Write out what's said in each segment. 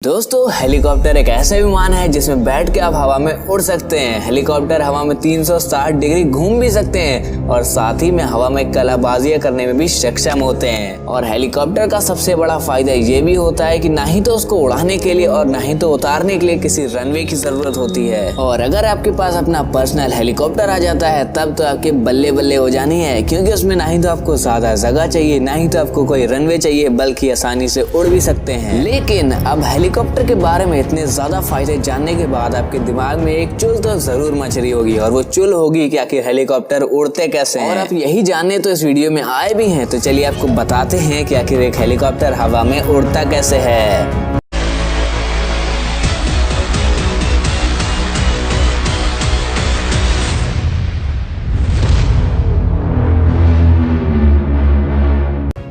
दोस्तों हेलीकॉप्टर एक ऐसा विमान है जिसमें बैठ के आप हवा में उड़ सकते हैं। हेलीकॉप्टर हवा में 360 डिग्री घूम भी सकते हैं और साथ ही में हवा में कलाबाजियां करने में भी सक्षम होते हैं। और हेलीकॉप्टर का सबसे बड़ा फायदा ये भी होता है कि ना ही तो उसको उड़ाने के लिए और ना ही तो उतारने के लिए किसी रनवे की जरूरत होती है। और अगर आपके पास अपना पर्सनल हेलीकॉप्टर आ जाता है तब तो आपके बल्ले बल्ले हो जानी है, क्योंकि उसमें ना ही तो आपको ज्यादा जगह चाहिए, ना ही तो आपको कोई रनवे चाहिए, बल्कि आसानी से उड़ भी सकते हैं। लेकिन अब हेलीकॉप्टर के बारे में इतने ज्यादा फायदे जानने के बाद आपके दिमाग में एक चुल तो जरूर मच रही होगी, और वो चुल होगी कि आखिर हेलीकॉप्टर उड़ते कैसे हैं। और आप यही जानने तो इस वीडियो में आए भी हैं, तो चलिए आपको बताते हैं कि आखिर एक हेलीकॉप्टर हवा में उड़ता कैसे है।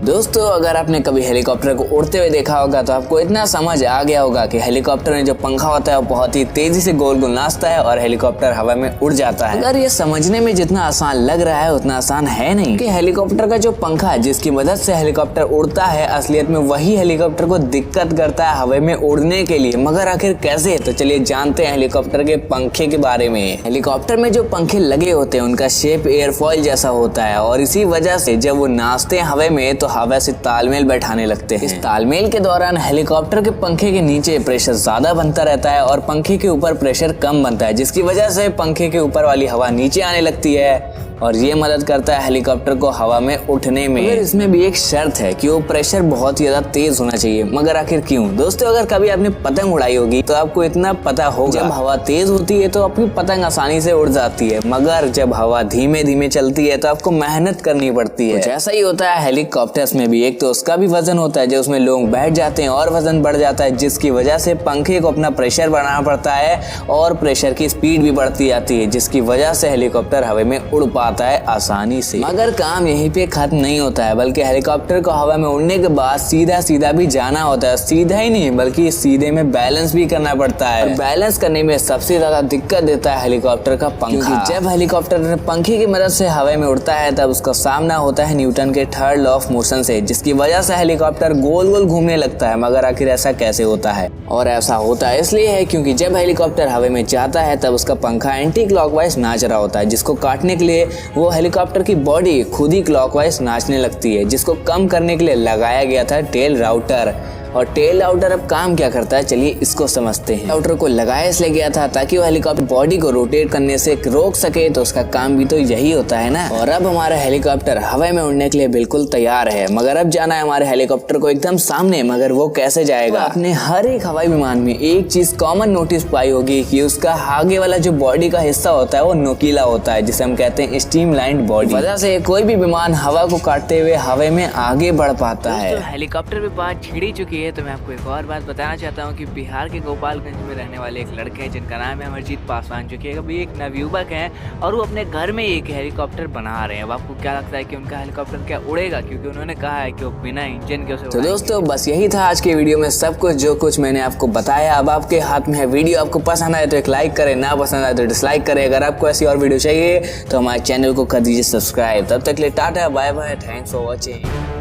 दोस्तों अगर आपने कभी हेलीकॉप्टर को उड़ते हुए देखा होगा तो आपको इतना समझ आ गया होगा कि हेलीकॉप्टर में जो पंखा होता है वो बहुत ही तेजी से गोल गोल नाचता है और हेलीकॉप्टर हवा में उड़ जाता है। अगर ये समझने में जितना आसान लग रहा है उतना आसान है नहीं, कि हेलीकॉप्टर का जो पंखा है जिसकी मदद से हेलीकॉप्टर उड़ता है, असलियत में वही हेलीकॉप्टर को दिक्कत करता है हवा में उड़ने के लिए। मगर आखिर कैसे, तो चलिए जानते हैं हेलीकॉप्टर के पंखे के बारे में। हेलीकॉप्टर में जो पंखे लगे होते हैं उनका शेप एयरफॉइल जैसा होता है, और इसी वजह से जब वो नाचते हैं हवा में तो हवा से तालमेल बैठाने लगते हैं। इस तालमेल के दौरान हेलीकॉप्टर के पंखे के नीचे प्रेशर ज्यादा बनता रहता है और पंखे के ऊपर प्रेशर कम बनता है, जिसकी वजह से पंखे के ऊपर वाली हवा नीचे आने लगती है, और ये मदद करता है हेलीकॉप्टर को हवा में उठने में। मगर इसमें भी एक शर्त है कि वो प्रेशर बहुत ही ज्यादा तेज होना चाहिए। मगर आखिर क्यों? दोस्तों अगर कभी आपने पतंग उड़ाई होगी तो आपको इतना पता होगा, जब हवा तेज होती है तो अपनी पतंग आसानी से उड़ जाती है, मगर जब हवा धीमे धीमे चलती है तो आपको मेहनत करनी पड़ती है। ऐसा ही होता है हेलीकॉप्टर्स में भी। एक तो उसका भी वजन होता है, जो उसमें लोग बैठ जाते हैं और वजन बढ़ जाता है, जिसकी वजह से पंखे को अपना प्रेशर बढ़ाना पड़ता है और प्रेशर की स्पीड भी बढ़ती जाती है, जिसकी वजह से हेलीकॉप्टर हवा में उड़ पाता है आसानी से। मगर काम यहीं पे खत्म नहीं होता है, बल्कि हेलीकॉप्टर को हवा में उड़ने के बाद सीधा सीधा भी जाना होता है। सीधा ही नहीं बल्कि सीधे में बैलेंस भी करना पड़ता है, और बैलेंस करने में सबसे ज्यादा दिक्कत देता है हेलीकॉप्टर का पंखा। जब हेलीकॉप्टर पंखे की मदद से हवा में उड़ता है तब उसका सामना होता है न्यूटन के थर्ड लॉ ऑफ मोशन से, जिसकी वजह से हेलीकॉप्टर गोल गोल घूमने लगता है। मगर आखिर ऐसा कैसे होता है? और ऐसा होता है इसलिए है क्योंकि जब हेलीकॉप्टर हवा में जाता है तब उसका पंखा एंटी क्लॉकवाइज नाच रहा होता है, जिसको काटने के लिए वो हेलीकॉप्टर की बॉडी खुद ही क्लॉकवाइज नाचने लगती है, जिसको कम करने के लिए लगाया गया था टेल राउटर। और टेल राउटर अब काम क्या करता है, चलिए इसको समझते हैं। राउटर को लगाया इसलिए गया था ताकि वो हेलीकॉप्टर बॉडी को रोटेट करने से रोक सके, तो उसका काम भी तो यही होता है ना। और अब हमारा हेलीकॉप्टर हवा में उड़ने के लिए बिल्कुल तैयार है, मगर अब जाना है हमारे हेलीकॉप्टर को एकदम सामने। मगर वो कैसे जाएगा? आपने हर एक हवाई विमान में एक चीज कॉमन नोटिस पाई होगी कि उसका आगे वाला जो बॉडी का हिस्सा होता है वो नुकीला होता है, जिसे हम कहते हैं स्ट्रीमलाइंड बॉडी। वजह से कोई भी विमान हवा को काटते हुए हवा में आगे बढ़ पाता है। हेलीकॉप्टर पे बात छिड़ी चुकी है, तो मैं आपको एक और बात बताना चाहता हूँ कि बिहार के गोपालगंज में रहने वाले एक लड़के हैं जिनका नाम है अमरजीत पासवान, जो कि अभी एक नवयुवक हैं और वो अपने घर में एक हेलीकॉप्टर बना रहे हैं। अब आपको क्या लगता है कि उनका हेलीकॉप्टर क्या उड़ेगा? क्योंकि उन्होंने कहा है कि वो बिना इंजन के उसे। तो दोस्तों बस यही था आज के वीडियो में सब कुछ, जो कुछ मैंने आपको बताया। अब आपके हाथ में है। वीडियो आपको पसंद आए तो एक लाइक करें, ना पसंद आए तो डिसलाइक करें। अगर आपको ऐसी और वीडियो चाहिए तो हमारे चैनल को कर दीजिए सब्सक्राइब। तब तक के लिए tata bye bye, thanks for watching.